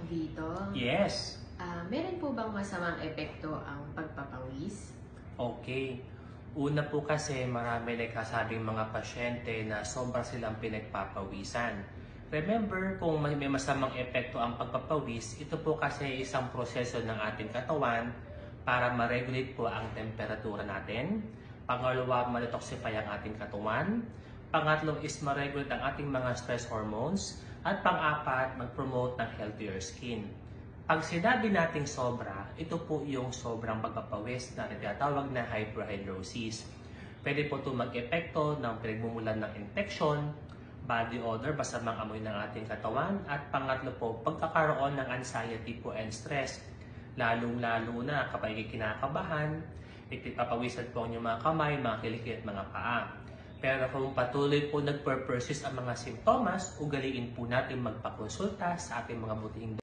dito. Yes. Meron po bang masamang epekto ang pagpapawis? Okay. Una po kasi marami nagkasabing mga pasyente na sobra silang pinagpapawisan. Remember, kung may masamang epekto ang pagpapawis, ito po kasi isang proseso ng ating katawan para ma-regulate po ang temperatura natin. Pangalawa, ma-detoxify ang ating katawan. Pangatlo is ma-regulate ang ating mga stress hormones. At pang-apat, mag-promote ng healthier skin. Pag sinabi nating sobra, ito po yung sobrang pagpapawis na tinatawag na hyperhidrosis. Pwede po ito mag-epekto ng pinagmumulan ng infection, body odor, masamang amoy ng ating katawan, at pangatlo po, pagkakaroon ng anxiety po and stress. Lalong-lalo na kapag kinakabahan, ipapawisan po ang inyong mga kamay, mga kilikit at mga paa. Pero kung patuloy po nagper-persist ang mga simptomas, ugaliin po natin magpakonsulta sa ating mga butihing